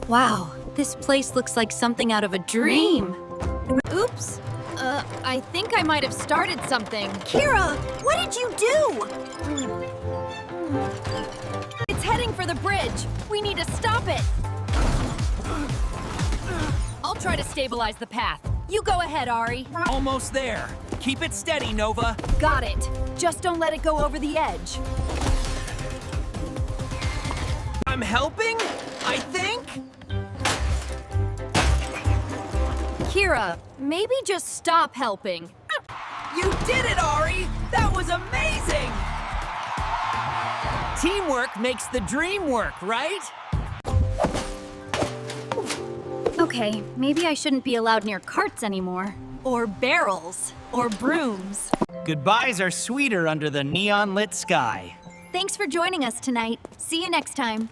Wow, this place looks like something out of a dream. Oops. I think I might have started something. Kira, what did you do? It's heading for the bridge. We need to stop it. I'll try to stabilize the path. You go ahead, Ari. Almost there. Keep it steady, Nova. Got it. Just don't let it go over the edge. I'm helping, I think? Kira, maybe just stop helping. You did it, Ari! That was amazing! Teamwork makes the dream work, right? Okay, maybe I shouldn't be allowed near carts anymore. Or barrels. Or brooms. Goodbyes are sweeter under the neon-lit sky. Thanks for joining us tonight. See you next time.